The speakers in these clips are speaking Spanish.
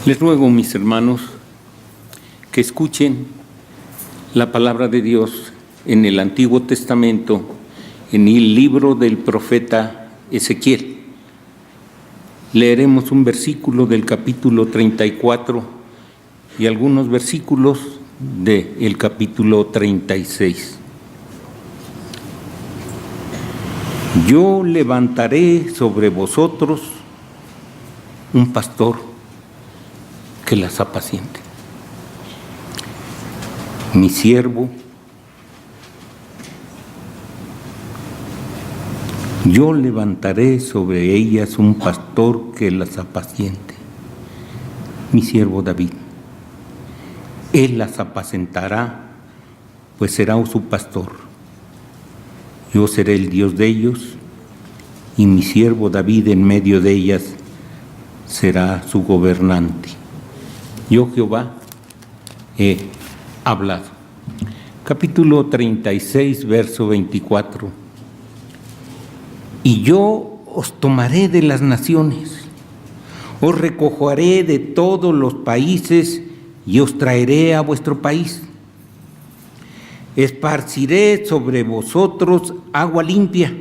Les ruego, mis hermanos, que escuchen la palabra de Dios en el Antiguo Testamento, en el libro del profeta Ezequiel. Leeremos un versículo del capítulo 34 y algunos versículos del capítulo 36. Yo levantaré sobre vosotros un pastor que las apaciente. Mi siervo, yo levantaré sobre ellas un pastor que las apaciente. Mi siervo David, él las apacentará, pues será su pastor. Yo seré el Dios de ellos, y mi siervo David en medio de ellas será su gobernante. Yo, Jehová, he hablado. Capítulo 36, verso 24. Y yo os tomaré de las naciones, os recogeré de todos los países y os traeré a vuestro país. Esparciré sobre vosotros agua limpia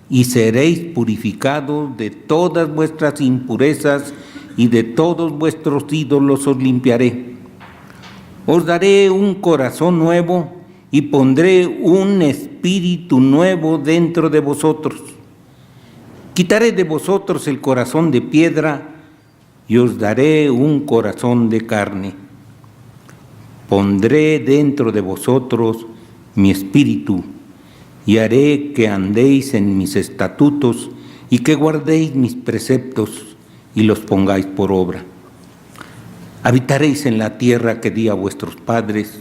y seréis purificados de todas vuestras impurezas y de todos vuestros ídolos os limpiaré. Os daré un corazón nuevo y pondré un espíritu nuevo dentro de vosotros. Quitaré de vosotros el corazón de piedra y os daré un corazón de carne. Pondré dentro de vosotros mi espíritu y haré que andéis en mis estatutos y que guardéis mis preceptos y los pongáis por obra. Habitaréis en la tierra que di a vuestros padres,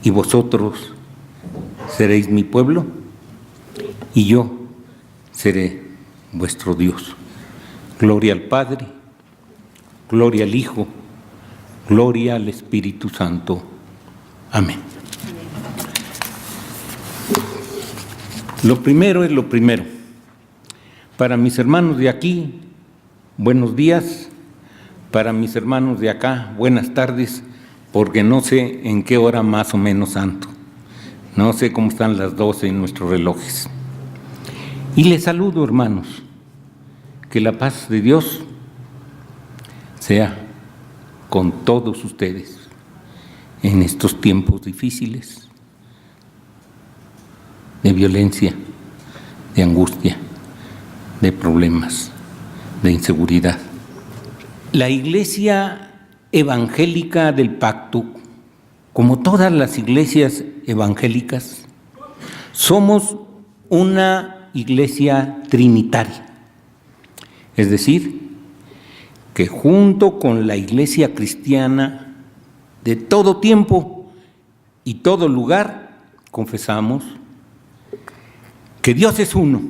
y vosotros seréis mi pueblo, y yo seré vuestro Dios. Gloria al Padre, gloria al Hijo, gloria al Espíritu Santo. Amén. Lo primero es lo primero. Para mis hermanos de aquí, buenos días. Para mis hermanos de acá, buenas tardes, porque no sé en qué hora más o menos santo. No sé cómo están las 12 en nuestros relojes. Y les saludo, hermanos. Que la paz de Dios sea con todos ustedes en estos tiempos difíciles de violencia, de angustia, de problemas, de inseguridad. La Iglesia Evangélica del Pacto, como todas las iglesias evangélicas, somos una iglesia trinitaria. Es decir, que junto con la iglesia cristiana de todo tiempo y todo lugar, confesamos que Dios es uno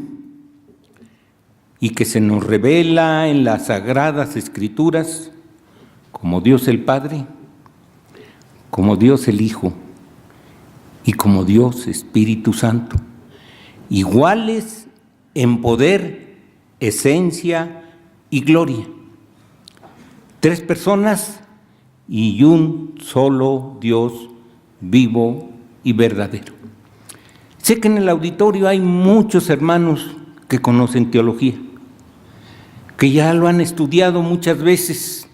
y que se nos revela en las Sagradas Escrituras como Dios el Padre, como Dios el Hijo y como Dios Espíritu Santo, iguales en poder, esencia y gloria. Tres personas y un solo Dios vivo y verdadero. Sé que en el auditorio hay muchos hermanos que conocen teología, que ya lo han estudiado muchas veces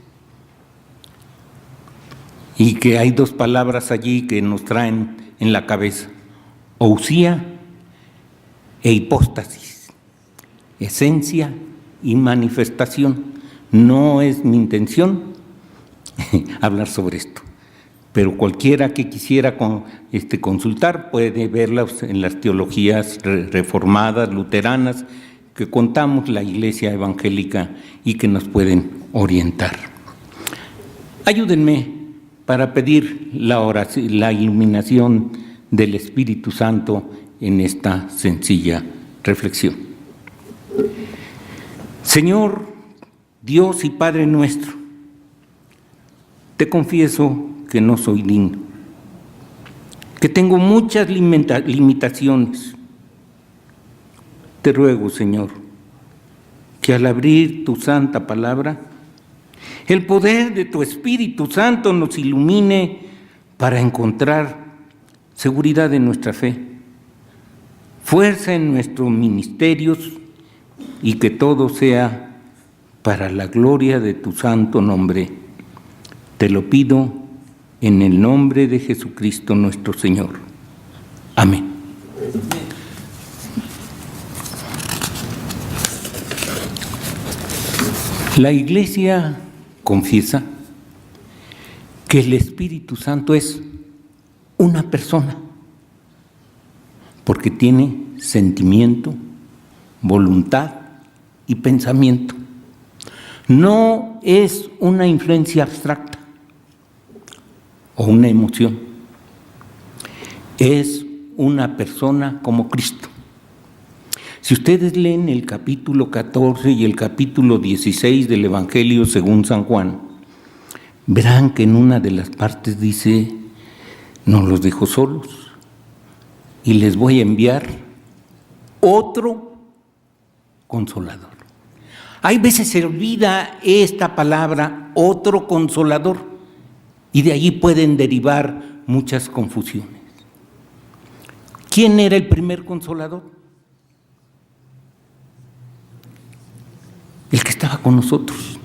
y que hay dos palabras allí que nos traen en la cabeza: ousia e hipóstasis, esencia y manifestación. No es mi intención hablar sobre esto, pero cualquiera que quisiera consultar puede verlas en las teologías reformadas, luteranas, que contamos la Iglesia Evangélica y que nos pueden orientar. Ayúdenme para pedir la oración, la iluminación del Espíritu Santo en esta sencilla reflexión. Señor, Dios y Padre nuestro, te confieso que no soy digno, que tengo muchas limitaciones. Te ruego, Señor, que al abrir tu santa palabra el poder de tu Espíritu Santo nos ilumine para encontrar seguridad en nuestra fe, fuerza en nuestros ministerios y que todo sea para la gloria de tu santo nombre. Te lo pido en el nombre de Jesucristo nuestro Señor. Amén. La Iglesia confiesa que el Espíritu Santo es una persona, porque tiene sentimiento, voluntad y pensamiento. No es una influencia abstracta o una emoción. Es una persona como Cristo. Si ustedes leen el capítulo 14 y el capítulo 16 del Evangelio según San Juan, verán que en una de las partes dice: no los dejo solos y les voy a enviar otro consolador. Hay veces se olvida esta palabra, otro consolador, y de allí pueden derivar muchas confusiones. ¿Quién era el primer consolador? El que estaba con nosotros,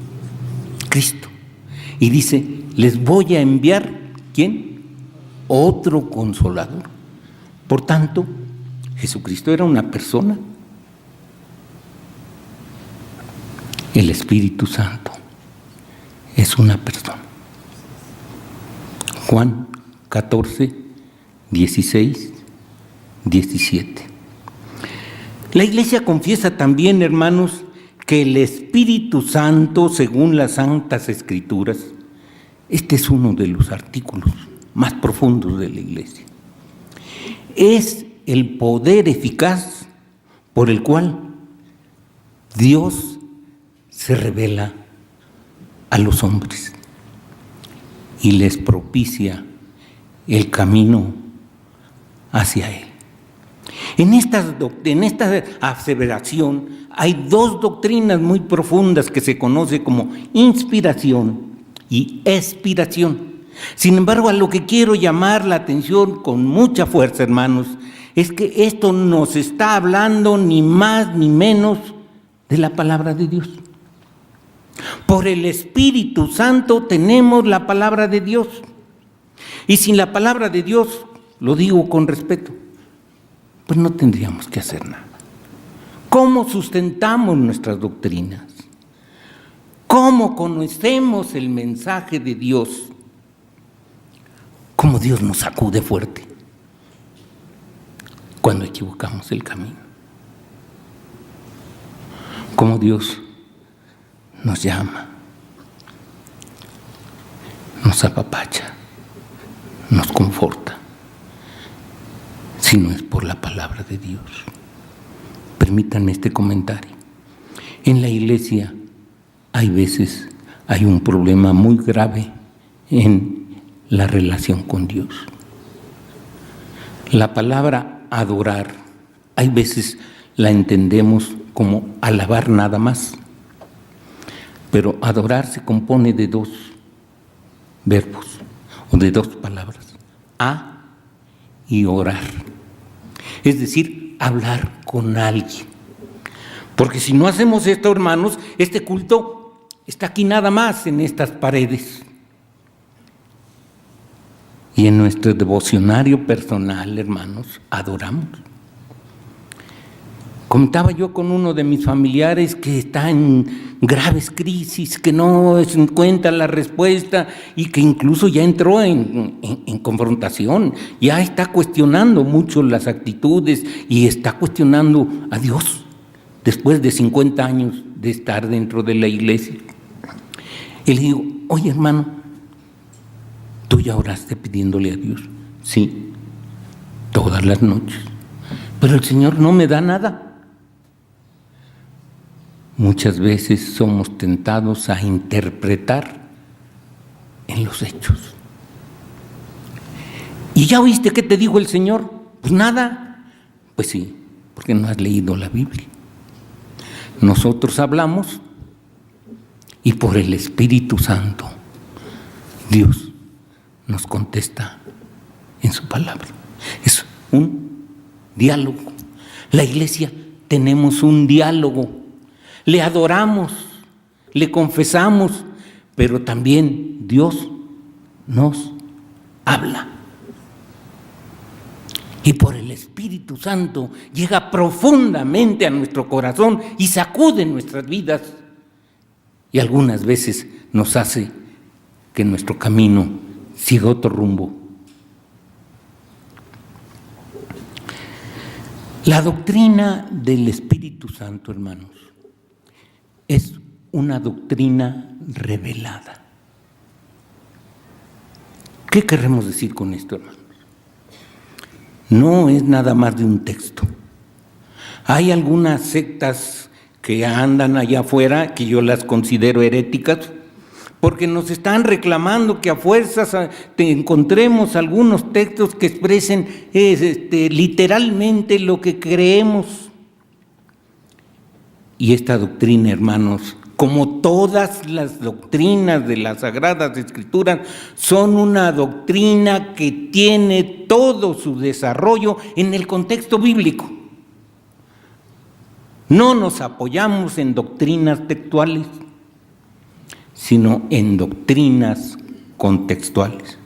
Cristo. Y dice: les voy a enviar, ¿quién? Otro consolador. Por tanto, Jesucristo era una persona. El Espíritu Santo es una persona. Juan 14, 16, 17. La Iglesia confiesa también, hermanos, que el Espíritu Santo, según las Santas Escrituras, este es uno de los artículos más profundos de la Iglesia, es el poder eficaz por el cual Dios se revela a los hombres y les propicia el camino hacia Él. En esta aseveración hay dos doctrinas muy profundas que se conoce como inspiración y expiración. Sin embargo, a lo que quiero llamar la atención con mucha fuerza, hermanos, es que esto nos está hablando ni más ni menos de la palabra de Dios. Por el Espíritu Santo tenemos la palabra de Dios. Y sin la palabra de Dios, lo digo con respeto, pues no tendríamos que hacer nada. ¿Cómo sustentamos nuestras doctrinas? ¿Cómo conocemos el mensaje de Dios? ¿Cómo Dios nos sacude fuerte cuando equivocamos el camino? ¿Cómo Dios nos llama, nos apapacha, nos conforta, si no es por la palabra de Dios? Permítanme este comentario. En la Iglesia hay un problema muy grave en la relación con Dios. La palabra adorar, hay veces la entendemos como alabar nada más, pero adorar se compone de dos verbos o de dos palabras: a y orar. Es decir, hablar con alguien. Porque si no hacemos esto, hermanos, este culto está aquí nada más en estas paredes. Y en nuestro devocionario personal, hermanos, adoramos. Comentaba yo con uno de mis familiares que está en graves crisis, que no encuentra la respuesta y que incluso ya entró en confrontación, ya está cuestionando mucho las actitudes y está cuestionando a Dios después de 50 años de estar dentro de la iglesia. Y le digo: oye, hermano, ¿tú ya oraste pidiéndole a Dios? Sí, todas las noches, pero el Señor no me da nada. Muchas veces somos tentados a interpretar en los hechos. ¿Y ya oíste qué te dijo el Señor? Pues nada. Pues sí, porque no has leído la Biblia. Nosotros hablamos Y por el Espíritu Santo, Dios nos contesta en su palabra. Es un diálogo. La iglesia tenemos un diálogo. Le adoramos, le confesamos, pero también Dios nos habla. Y por el Espíritu Santo llega profundamente a nuestro corazón y sacude nuestras vidas. Y algunas veces nos hace que nuestro camino siga otro rumbo. La doctrina del Espíritu Santo, hermanos, es una doctrina revelada. ¿Qué queremos decir con esto, hermanos? No es nada más de un texto. Hay algunas sectas que andan allá afuera, que yo las considero heréticas, porque nos están reclamando que a fuerzas encontremos algunos textos que expresen literalmente lo que creemos. Y esta doctrina, hermanos, como todas las doctrinas de las Sagradas Escrituras, son una doctrina que tiene todo su desarrollo en el contexto bíblico. No nos apoyamos en doctrinas textuales, sino en doctrinas contextuales.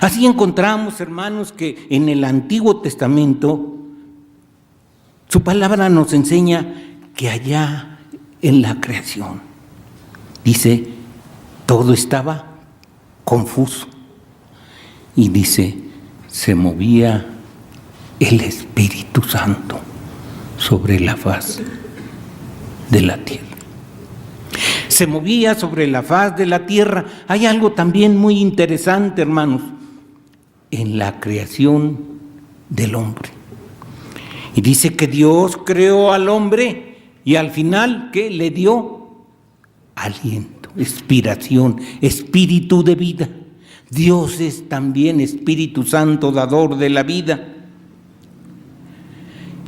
Así encontramos, hermanos, que en el Antiguo Testamento su palabra nos enseña que allá en la creación, dice, todo estaba confuso. Y dice, se movía el Espíritu Santo sobre la faz de la tierra. Se movía sobre la faz de la tierra. Hay algo también muy interesante, hermanos, en la creación del hombre. Y dice que Dios creó al hombre y al final, ¿qué? Le dio aliento, inspiración, espíritu de vida. Dios es también Espíritu Santo, dador de la vida.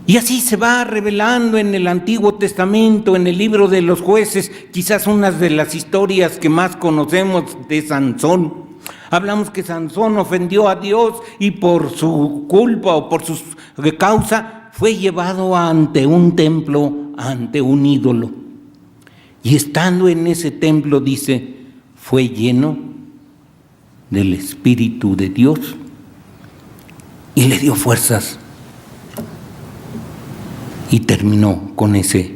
Y así se va revelando en el Antiguo Testamento, en el libro de los Jueces, quizás una de las historias que más conocemos de Sansón. Hablamos que Sansón ofendió a Dios y por su culpa o por su causa fue llevado ante un templo, ante un ídolo. Y estando en ese templo, dice, fue lleno del Espíritu de Dios y le dio fuerzas. Y terminó con ese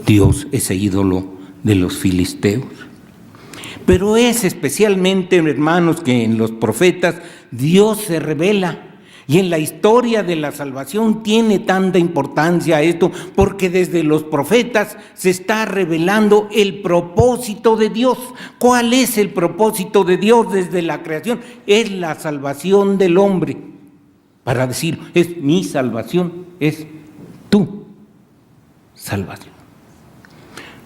Dios, ese ídolo de los filisteos. Pero es especialmente, hermanos, que en los profetas Dios se revela. Y en la historia de la salvación tiene tanta importancia esto, porque desde los profetas se está revelando el propósito de Dios. ¿Cuál es el propósito de Dios desde la creación? Es la salvación del hombre. Para decir, es mi salvación, es tu salvación.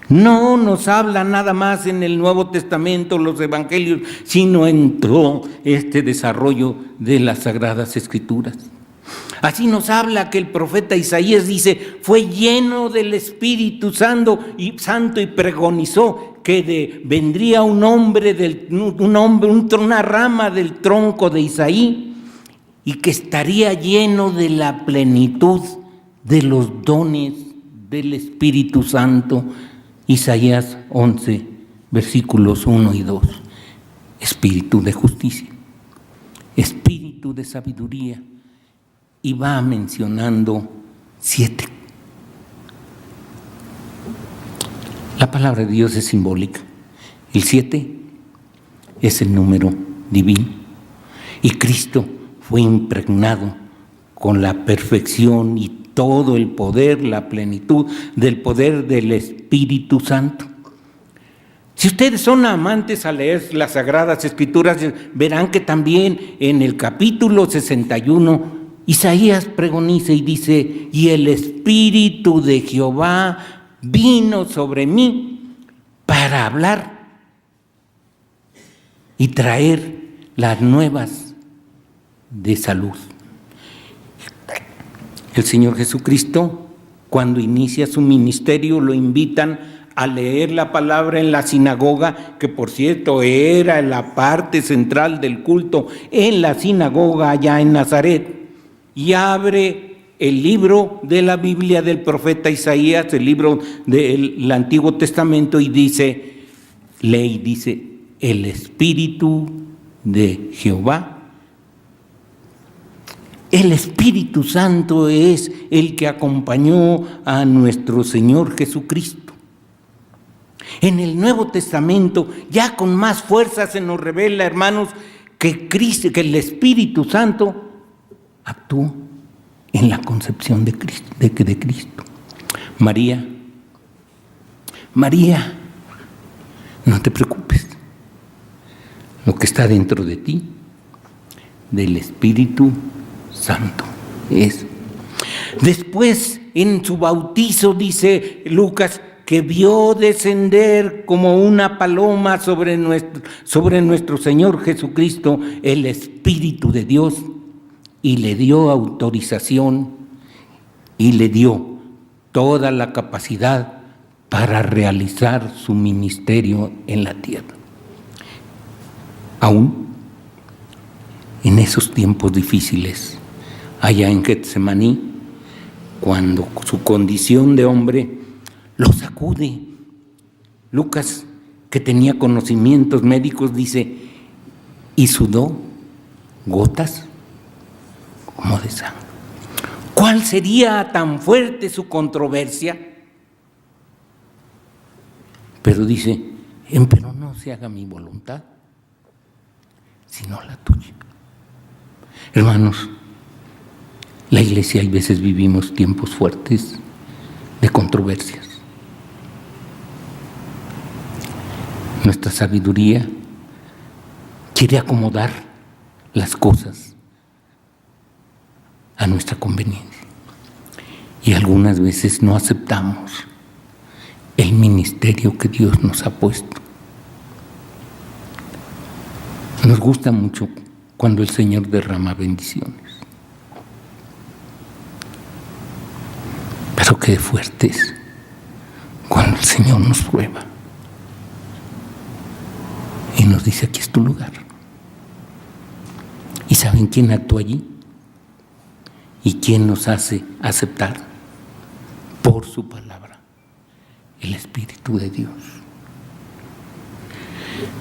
No nos habla nada más en el Nuevo Testamento, los Evangelios, sino en todo este desarrollo de las Sagradas Escrituras. Así nos habla que el profeta Isaías dice, fue lleno del Espíritu Santo y pregonizó que vendría una rama del tronco de Isaí, y que estaría lleno de la plenitud de los dones del Espíritu Santo. Isaías 11, versículos 1 y 2. Espíritu de justicia, espíritu de sabiduría, y va mencionando 7. La palabra de Dios es simbólica. El 7 es el número divino. Y Cristo fue impregnado con la perfección y todo el poder, la plenitud del poder del Espíritu Santo. Si ustedes son amantes a leer las Sagradas Escrituras, verán que también en el capítulo 61, Isaías pregoniza y dice, y el Espíritu de Jehová vino sobre mí para hablar y traer las nuevas de salud. El Señor Jesucristo, cuando inicia su ministerio, lo invitan a leer la palabra en la sinagoga, que por cierto era la parte central del culto en la sinagoga allá en Nazaret, y abre el libro de la Biblia del profeta Isaías, el libro del Antiguo Testamento, y dice, lee y dice, el Espíritu de Jehová. El Espíritu Santo es el que acompañó a nuestro Señor Jesucristo. En el Nuevo Testamento, ya con más fuerza se nos revela, hermanos, que el Espíritu Santo actuó en la concepción de Cristo. María, no te preocupes. Lo que está dentro de ti, del Espíritu Santo, es. Después, en su bautizo, dice Lucas, que vio descender como una paloma sobre nuestro Señor Jesucristo el Espíritu de Dios, y le dio autorización y le dio toda la capacidad para realizar su ministerio en la tierra. Aún en esos tiempos difíciles, allá en Getsemaní, cuando su condición de hombre lo sacude, Lucas, que tenía conocimientos médicos, dice, y sudó gotas como de sangre. ¿Cuál sería tan fuerte su controversia? Pero dice, empero no se haga mi voluntad, sino la tuya. Hermanos, la iglesia, hay veces vivimos tiempos fuertes de controversias. Nuestra sabiduría quiere acomodar las cosas a nuestra conveniencia, y algunas veces no aceptamos el ministerio que Dios nos ha puesto. Nos gusta mucho cuando el Señor derrama bendiciones, pero qué fuerte es cuando el Señor nos prueba y nos dice, aquí es tu lugar. ¿Y saben quién actúa allí? ¿Y quién nos hace aceptar? Por su palabra, el Espíritu de Dios.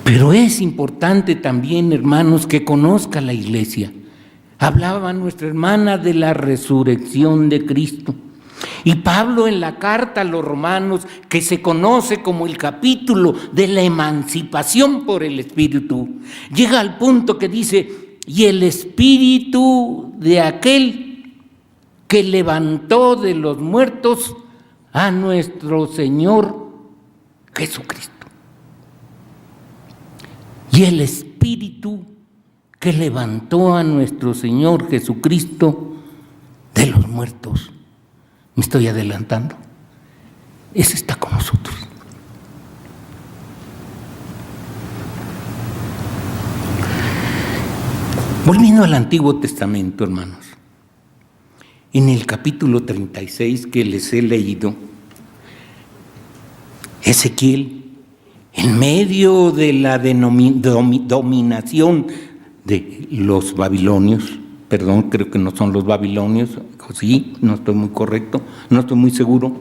Pero es importante también, hermanos, que conozca la iglesia. Hablaba nuestra hermana de la resurrección de Cristo. Y Pablo, en la carta a los Romanos, que se conoce como el capítulo de la emancipación por el Espíritu, llega al punto que dice, y el Espíritu de aquel que levantó de los muertos a nuestro Señor Jesucristo. Y el Espíritu que levantó a nuestro Señor Jesucristo de los muertos. Me estoy adelantando. Ese está con nosotros. Volviendo al Antiguo Testamento, hermanos, en el capítulo 36 que les he leído, Ezequiel, en medio de la dominación de los babilonios, perdón, creo que no son los babilonios, sí, no estoy muy correcto, no estoy muy seguro,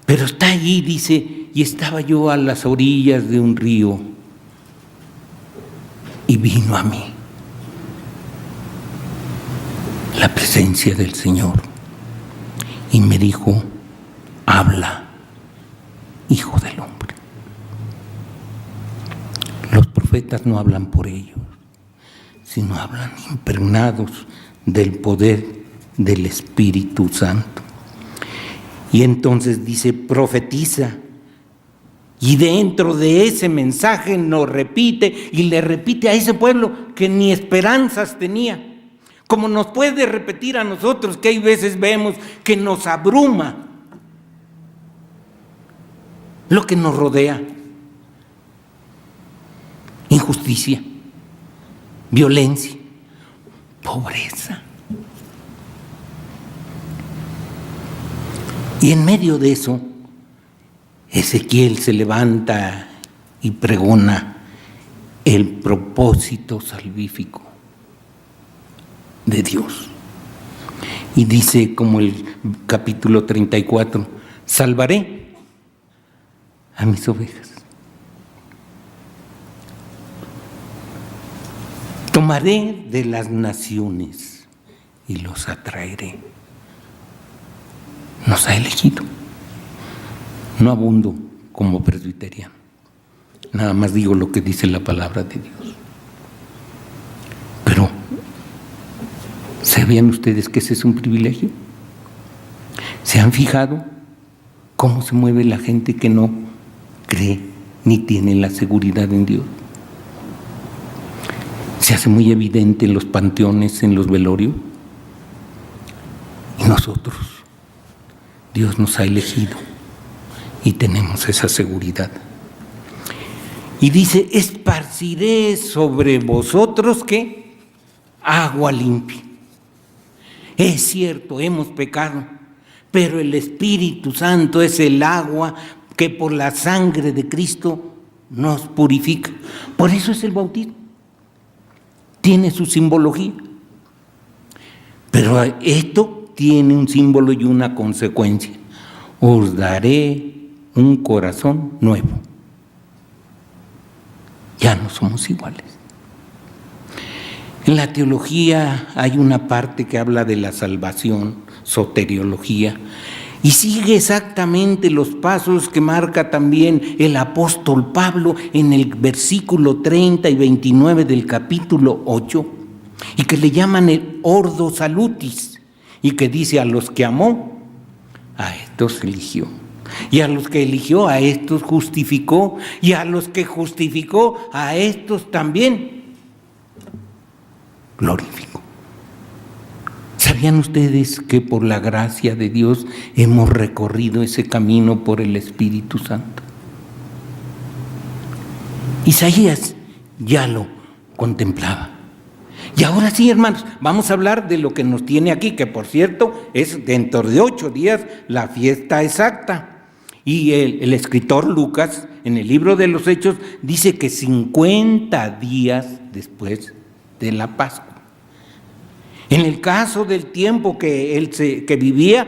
pero está allí, dice, y estaba yo a las orillas de un río, y vino a mí la presencia del Señor, y me dijo, habla, hijo del hombre. Los profetas no hablan por ellos, sino hablan impregnados del poder del Espíritu Santo. Y entonces dice, profetiza. Y dentro de ese mensaje nos repite y le repite a ese pueblo que ni esperanzas tenía. Como nos puede repetir a nosotros, que hay veces vemos que nos abruma lo que nos rodea. Injusticia, violencia, pobreza. Y en medio de eso, Ezequiel se levanta y pregona el propósito salvífico de Dios. Y dice, como el capítulo 34, salvaré a mis ovejas. Tomaré de las naciones y los atraeré. Nos ha elegido. No abundo como presbiteriano. Nada más digo lo que dice la palabra de Dios. Pero, ¿sabían ustedes que ese es un privilegio? ¿Se han fijado cómo se mueve la gente que no cree ni tiene la seguridad en Dios? Se hace muy evidente en los panteones, en los velorios. Y nosotros, Dios nos ha elegido y tenemos esa seguridad. Y dice, esparciré sobre vosotros, ¿qué? Agua limpia. Es cierto, hemos pecado, pero el Espíritu Santo es el agua que por la sangre de Cristo nos purifica. Por eso es el bautismo. Tiene su simbología. Pero esto tiene un símbolo y una consecuencia. Os daré un corazón nuevo. Ya no somos iguales. En la teología hay una parte que habla de la salvación, soteriología, y sigue exactamente los pasos que marca también el apóstol Pablo en el versículo 30 y 29 del capítulo 8, y que le llaman el ordo salutis, y que dice: a los que amó, a estos eligió, y a los que eligió, a estos justificó, y a los que justificó, a estos también glorificó. ¿Sabían ustedes que por la gracia de Dios hemos recorrido ese camino por el Espíritu Santo? Isaías ya lo contemplaba. Y ahora sí, hermanos, vamos a hablar de lo que nos tiene aquí, que por cierto es dentro de 8 días la fiesta exacta. Y el escritor Lucas, en el libro de los Hechos, dice que 50 días después de la Pascua. En el caso del tiempo que él que vivía,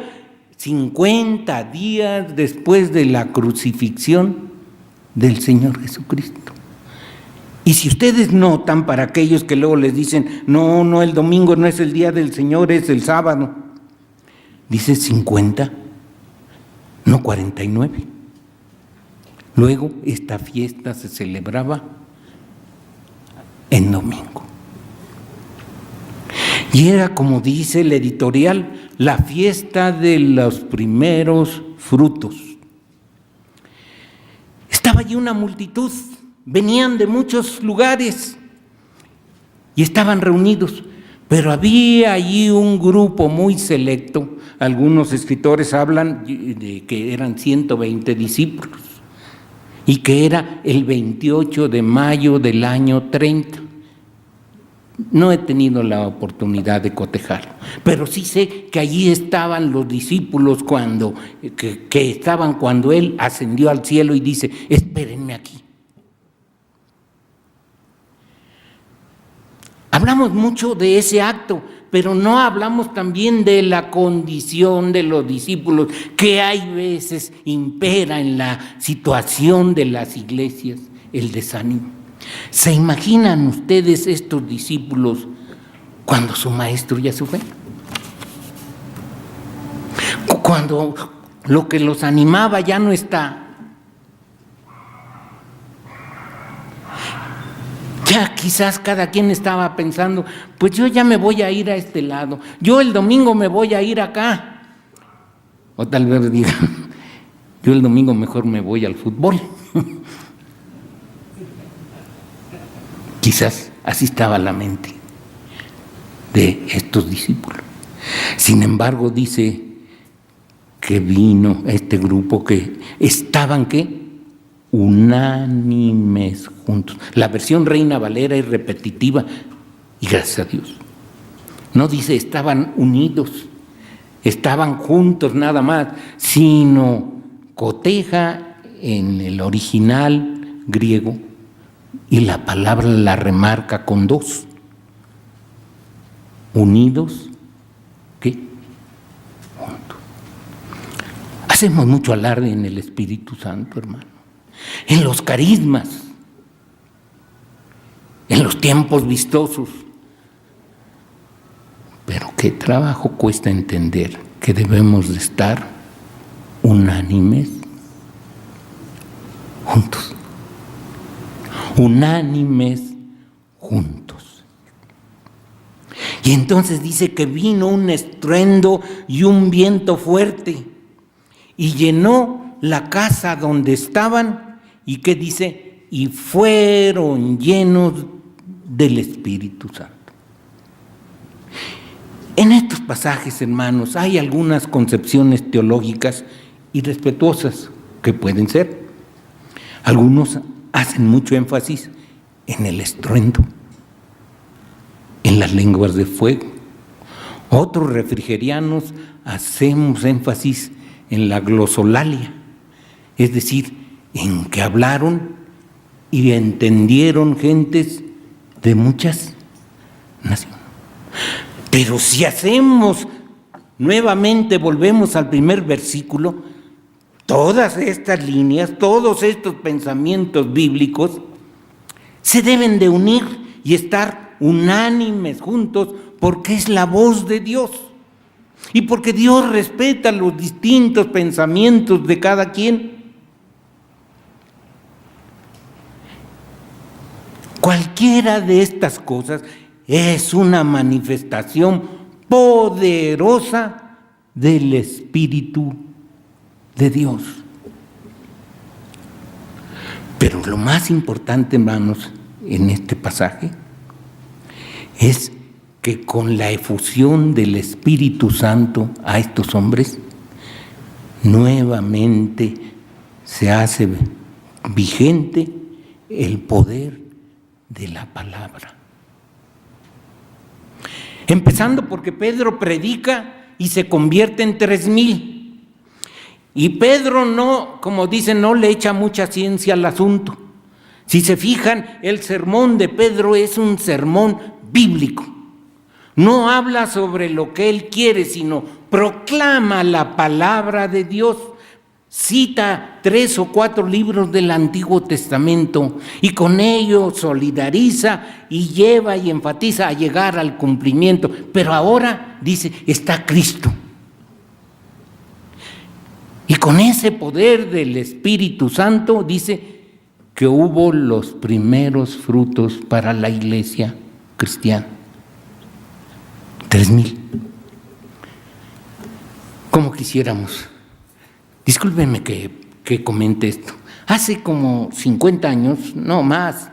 50 días después de la crucifixión del Señor Jesucristo. Y si ustedes notan, para aquellos que luego les dicen, no, el domingo no es el día del Señor, es el sábado, dice 50, no 49. Luego esta fiesta se celebraba en domingo. Y era, como dice el editorial, la fiesta de los primeros frutos. Estaba allí una multitud, venían de muchos lugares y estaban reunidos, pero había allí un grupo muy selecto. Algunos escritores hablan de que eran 120 discípulos y que era el 28 de mayo del año 30. No he tenido la oportunidad de cotejarlo, pero sí sé que allí estaban los discípulos que estaban cuando él ascendió al cielo y dice: espérenme aquí. Hablamos mucho de ese acto, pero no hablamos también de la condición de los discípulos, que hay veces impera en la situación de las iglesias el desánimo. ¿Se imaginan ustedes estos discípulos cuando su maestro ya se fue? Cuando lo que los animaba ya no está. Ya quizás cada quien estaba pensando, pues yo ya me voy a ir a este lado, yo el domingo me voy a ir acá. O tal vez digan, yo el domingo mejor me voy al fútbol. Quizás así estaba la mente de estos discípulos. Sin embargo, dice que vino este grupo que estaban, ¿qué? Unánimes juntos. La versión Reina Valera es repetitiva y gracias a Dios. No dice estaban unidos, estaban juntos nada más, sino coteja en el original griego y la palabra la remarca con dos. Unidos, ¿qué? Juntos. Hacemos mucho alarde en el Espíritu Santo, hermano, en los carismas, en los tiempos vistosos. Pero qué trabajo cuesta entender que debemos de estar unánimes, juntos. Unánimes, juntos. Y entonces dice que vino un estruendo y un viento fuerte y llenó la casa donde estaban, y que dice, y fueron llenos del Espíritu Santo. En estos pasajes, hermanos, hay algunas concepciones teológicas irrespetuosas que pueden ser. Algunos hacen mucho énfasis en el estruendo, en las lenguas de fuego. Otros refrigerianos hacemos énfasis en la glosolalia, es decir, en que hablaron y entendieron gentes de muchas naciones. Pero si hacemos nuevamente, volvemos al primer versículo, todas estas líneas, todos estos pensamientos bíblicos se deben de unir y estar unánimes juntos, porque es la voz de Dios y porque Dios respeta los distintos pensamientos de cada quien. Cualquiera de estas cosas es una manifestación poderosa del Espíritu de Dios. Pero lo más importante, hermanos, en este pasaje es que con la efusión del Espíritu Santo a estos hombres, nuevamente se hace vigente el poder de la palabra. Empezando porque Pedro predica y se convierte en 3,000. Y Pedro no, como dicen, no le echa mucha ciencia al asunto. Si se fijan, el sermón de Pedro es un sermón bíblico. No habla sobre lo que él quiere, sino proclama la palabra de Dios. Cita 3 o 4 libros del Antiguo Testamento y con ello solidariza y lleva y enfatiza a llegar al cumplimiento. Pero ahora, dice, está Cristo. Y con ese poder del Espíritu Santo, dice que hubo los primeros frutos para la iglesia cristiana. 3,000. ¿Cómo quisiéramos? Discúlpenme que comente esto. Hace como 50 años, no más,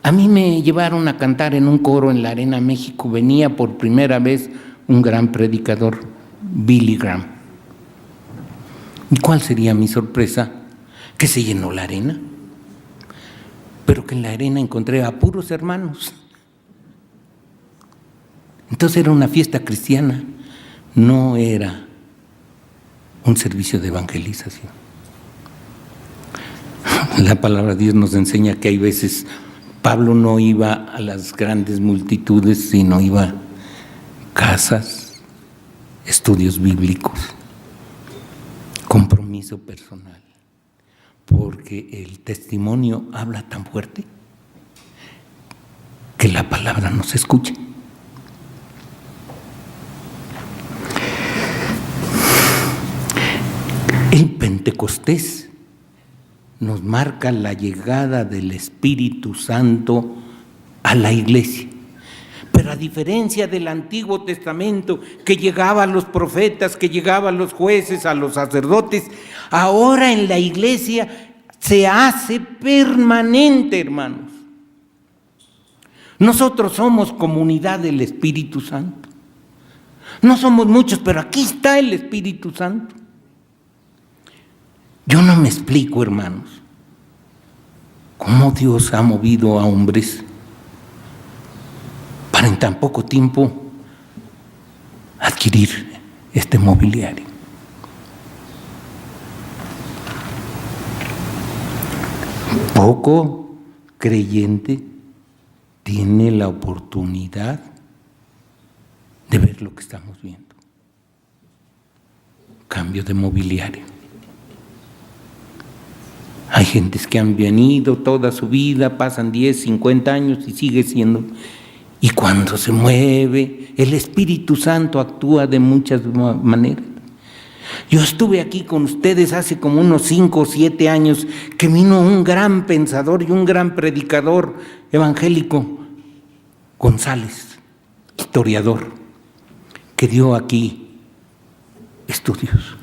a mí me llevaron a cantar en un coro en la Arena México. Venía por primera vez un gran predicador, Billy Graham. ¿Y cuál sería mi sorpresa? Que se llenó la arena, pero que en la arena encontré a puros hermanos. Entonces era una fiesta cristiana, no era un servicio de evangelización. La palabra de Dios nos enseña que hay veces Pablo no iba a las grandes multitudes, sino iba a casas, estudios bíblicos, compromiso personal, porque el testimonio habla tan fuerte que la palabra no se escucha. El Pentecostés nos marca la llegada del Espíritu Santo a la iglesia. Pero a diferencia del Antiguo Testamento, que llegaba a los profetas, que llegaba a los jueces, a los sacerdotes, ahora en la iglesia se hace permanente, hermanos. Nosotros somos comunidad del Espíritu Santo. No somos muchos, pero aquí está el Espíritu Santo. Yo no me explico, hermanos, cómo Dios ha movido a hombres para en tan poco tiempo adquirir este mobiliario. poco creyente tiene la oportunidad de ver lo que estamos viendo. Cambio de mobiliario. Hay gentes que han venido toda su vida, pasan 10, 50 años y sigue siendo. Y cuando se mueve, el Espíritu Santo actúa de muchas maneras. Yo estuve aquí con ustedes hace como unos 5 o 7 años que vino un gran pensador y un gran predicador evangélico, González, historiador, que dio aquí estudios.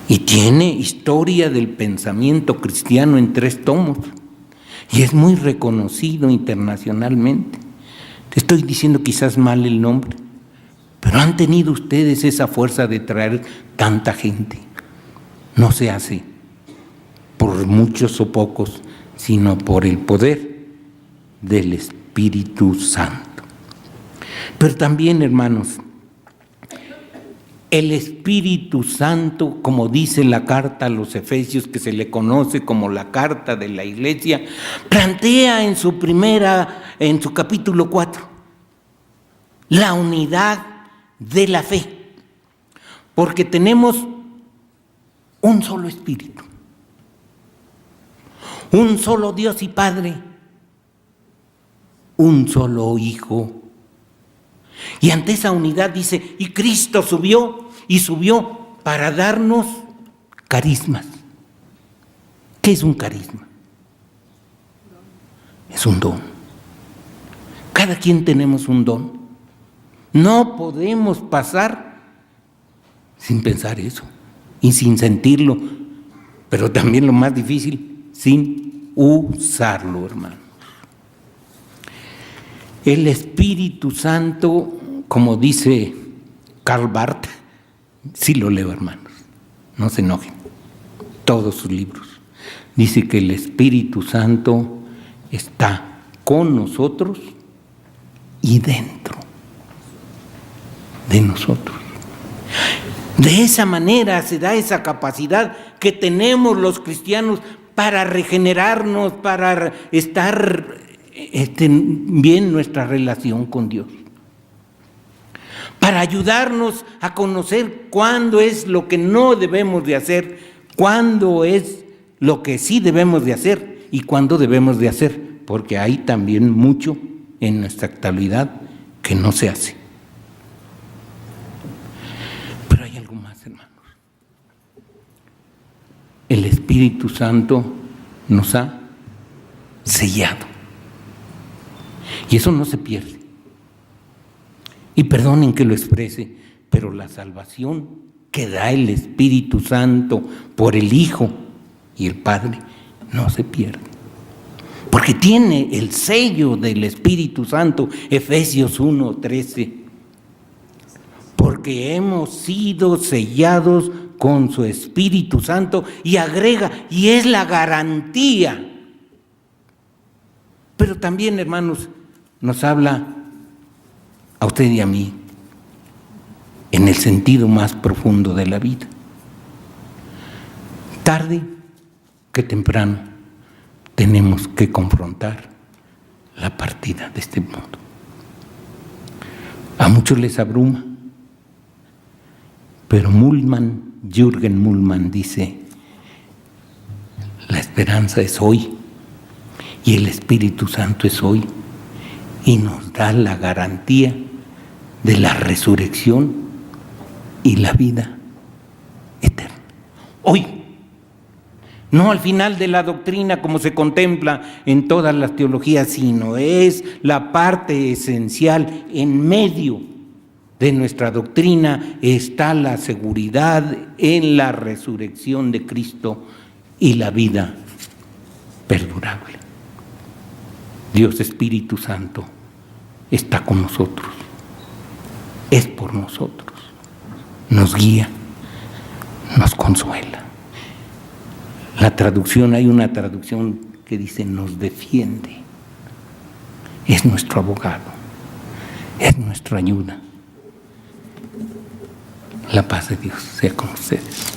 Y tiene historia del pensamiento cristiano en 3 tomos. Y es muy reconocido internacionalmente. Te estoy diciendo quizás mal el nombre, pero han tenido ustedes esa fuerza de traer tanta gente. No se hace por muchos o pocos, sino por el poder del Espíritu Santo. Pero también, hermanos, el Espíritu Santo, como dice la carta a los Efesios, que se le conoce como la carta de la Iglesia, plantea en su capítulo 4, la unidad de la fe, porque tenemos un solo Espíritu, un solo Dios y Padre, un solo Hijo. Y ante esa unidad dice, y Cristo subió para darnos carismas. ¿Qué es un carisma? Es un don. Cada quien tenemos un don. No podemos pasar sin pensar eso y sin sentirlo, pero también lo más difícil, sin usarlo, hermano. El Espíritu Santo, como dice Karl Barth, sí lo leo, hermanos, no se enojen, todos sus libros, dice que el Espíritu Santo está con nosotros y dentro de nosotros. De esa manera se da esa capacidad que tenemos los cristianos para regenerarnos, para estar bien nuestra relación con Dios, para ayudarnos a conocer cuándo es lo que no debemos de hacer, cuándo es lo que sí debemos de hacer y cuándo debemos de hacer, porque hay también mucho en nuestra actualidad que no se hace. Pero hay algo más, hermanos. El Espíritu Santo nos ha sellado. Y eso no se pierde. Y perdonen que lo exprese, pero la salvación que da el Espíritu Santo por el Hijo y el Padre no se pierde. Porque tiene el sello del Espíritu Santo, Efesios 1:13. Porque hemos sido sellados con su Espíritu Santo, y agrega, y es la garantía. Pero también, hermanos, nos habla a usted y a mí en el sentido más profundo de la vida. Tarde que temprano tenemos que confrontar la partida de este mundo. A muchos les abruma, pero Jürgen Mühlmann dice, la esperanza es hoy y el Espíritu Santo es hoy, y nos da la garantía de la resurrección y la vida eterna. Hoy, no al final de la doctrina como se contempla en todas las teologías, sino es la parte esencial. En medio de nuestra doctrina está la seguridad en la resurrección de Cristo y la vida perdurable. Dios Espíritu Santo está con nosotros, es por nosotros, nos guía, nos consuela. Hay una traducción que dice nos defiende, es nuestro abogado, es nuestra ayuda. La paz de Dios sea con ustedes.